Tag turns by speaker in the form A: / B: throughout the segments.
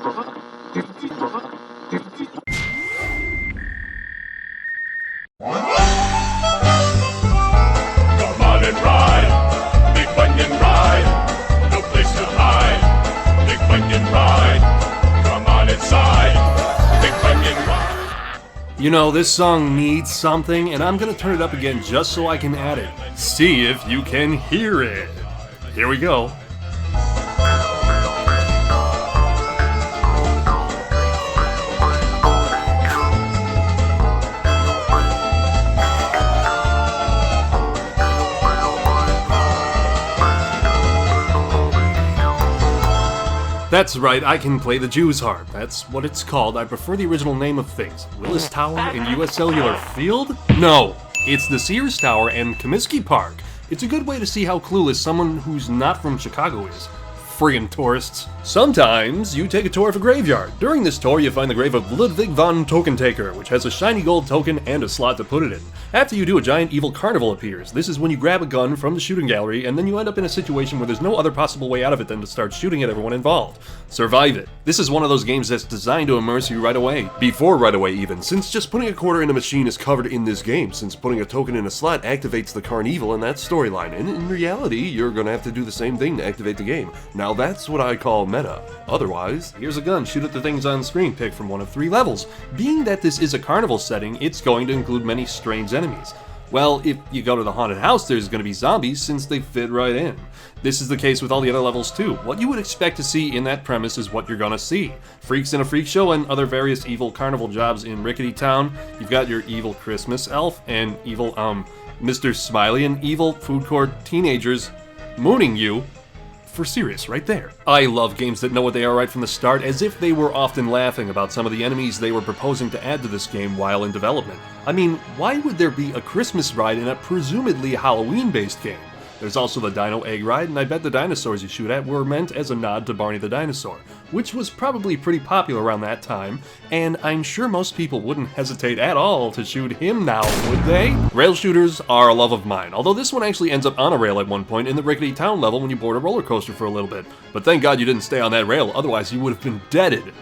A: Come on and ride, Big Bunyan ride, no place to hide. Big Bunyan ride, come on inside, Big Bunyan ride.
B: You know, this song needs something, and I'm gonna turn it up again just so I can add it. See if you can hear it. Here we go. That's right, I can play the Jew's harp. That's what it's called. I prefer the original name of things. Willis Tower and US Cellular Field? No, it's the Sears Tower and Comiskey Park. It's a good way to see how clueless someone who's not from Chicago is. Friggin' tourists. Sometimes you take a tour of a graveyard. During this tour, you find the grave of Ludwig von Tokentaker, which has a shiny gold token and a slot to put it in. After you do, a giant evil CarnEvil appears. This is when you grab a gun from the shooting gallery, and then you end up in a situation where there's no other possible way out of it than to start shooting at everyone involved. Survive it. This is one of those games that's designed to immerse you right away. Before right away even, since just putting a quarter in a machine is covered in this game, since putting a token in a slot activates the CarnEvil in that storyline, and in reality, you're gonna have to do the same thing to activate the game. Now that's what I call meta. Otherwise, here's a gun, shoot at the things on screen, pick from one of 3 levels. Being that this is a carnival setting, it's going to include many strange enemies. Well, if you go to the haunted house, there's going to be zombies since they fit right in. This is the case with all the other levels too. What you would expect to see in that premise is what you're going to see. Freaks in a freak show and other various evil carnival jobs in Rickety Town. You've got your evil Christmas elf and evil, Mr. Smiley and evil food court teenagers mooning you. For serious, right there. I love games that know what they are right from the start, as if they were often laughing about some of the enemies they were proposing to add to this game while in development. I mean, why would there be a Christmas ride in a presumably Halloween-based game? There's also the Dino Egg Ride, and I bet the dinosaurs you shoot at were meant as a nod to Barney the Dinosaur, which was probably pretty popular around that time, and I'm sure most people wouldn't hesitate at all to shoot him now, would they? Rail shooters are a love of mine, although this one actually ends up on a rail at one point in the Rickety Town level when you board a roller coaster for a little bit. But thank God you didn't stay on that rail, otherwise you would have been deaded.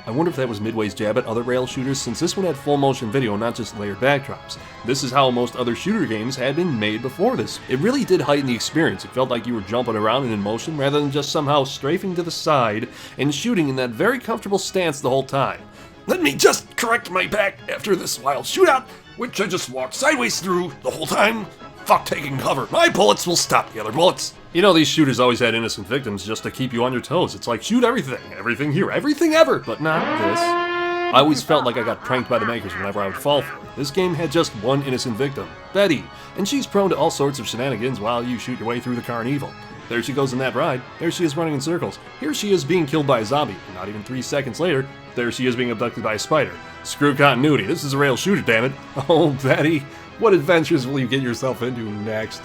B: I wonder if that was Midway's jab at other rail shooters, since this one had full motion video, not just layered backdrops. This is how most other shooter games had been made before this. It really did heighten the experience. It felt like you were jumping around and in motion rather than just somehow strafing to the side and shooting in that very comfortable stance the whole time. Let me just correct my back after this wild shootout, which I just walked sideways through the whole time. Fuck taking cover. My bullets will stop the other bullets. You know, these shooters always had innocent victims just to keep you on your toes. It's like, shoot everything, everything here, everything ever, but not this. I always felt like I got pranked by the makers whenever I would fall for it. This game had just one innocent victim, Betty, and she's prone to all sorts of shenanigans while you shoot your way through the CarnEvil. There she goes in that ride, there she is running in circles, here she is being killed by a zombie, and not even 3 seconds later, there she is being abducted by a spider. Screw continuity, this is a rail shooter, damn it. Oh, Betty, what adventures will you get yourself into next?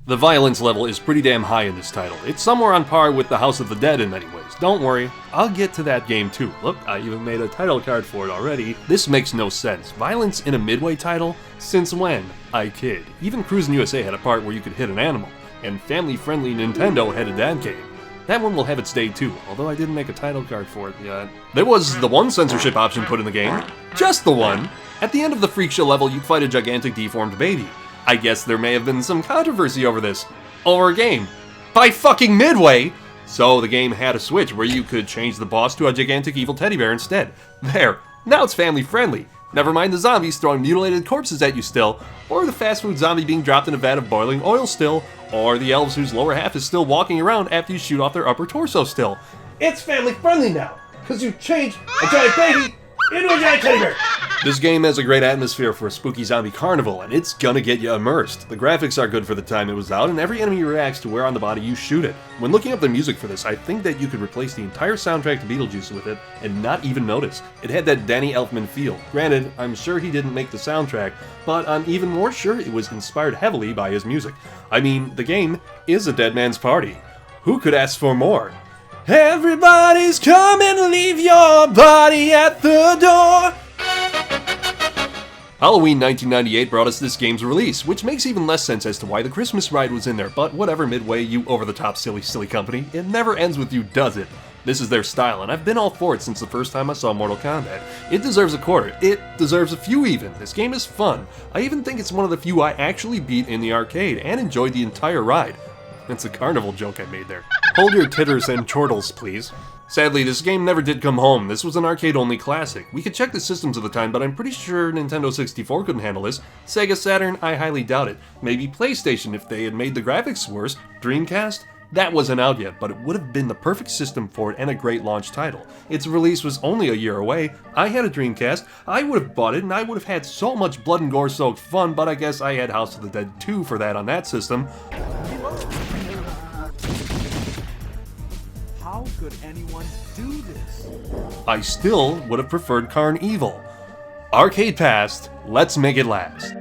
B: The violence level is pretty damn high in this title. It's somewhere on par with the House of the Dead in many ways. Don't worry, I'll get to that game too. Look, I even made a title card for it already. This makes no sense. Violence in a Midway title? Since when? I kid. Even Cruisin' USA had a part where you could hit an animal, and family-friendly Nintendo had a dad game. That one will have its day too, although I didn't make a title card for it yet. There was the one censorship option put in the game. Just the one. At the end of the Freak Show level, you'd fight a gigantic deformed baby. I guess there may have been some controversy over this. Over a game. By fucking Midway! So the game had a switch where you could change the boss to a gigantic evil teddy bear instead. There. Now it's family friendly. Never mind the zombies throwing mutilated corpses at you still, or the fast food zombie being dropped in a vat of boiling oil still, or the elves whose lower half is still walking around after you shoot off their upper torso still. It's family friendly now, because you changed a giant baby into a giant teddy bear! This game has a great atmosphere for a spooky zombie carnival, and it's gonna get you immersed. The graphics are good for the time it was out, and every enemy reacts to where on the body you shoot it. When looking up the music for this, I think that you could replace the entire soundtrack to Beetlejuice with it and not even notice. It had that Danny Elfman feel. Granted, I'm sure he didn't make the soundtrack, but I'm even more sure it was inspired heavily by his music. I mean, the game is a dead man's party. Who could ask for more? Everybody's come and leave your body at the door. Halloween 1998 brought us this game's release, which makes even less sense as to why the Christmas ride was in there, but whatever, Midway, you over-the-top silly company. It never ends with you, does it? This is their style, and I've been all for it since the first time I saw Mortal Kombat. It deserves a quarter. It deserves a few even. This game is fun. I even think it's one of the few I actually beat in the arcade, and enjoyed the entire ride. That's a CarnEvil joke I made there. Hold your titters and chortles, please. Sadly, this game never did come home. This was an arcade-only classic. We could check the systems of the time, but I'm pretty sure Nintendo 64 couldn't handle this. Sega Saturn, I highly doubt it. Maybe PlayStation if they had made the graphics worse. Dreamcast? That wasn't out yet, but it would have been the perfect system for it and a great launch title. Its release was only a year away. I had a Dreamcast, I would have bought it, and I would have had so much blood and gore soaked fun, but I guess I had House of the Dead 2 for that on that system.
C: How could anyone do this?
B: I still would have preferred CarnEvil. Arcade past, let's make it last.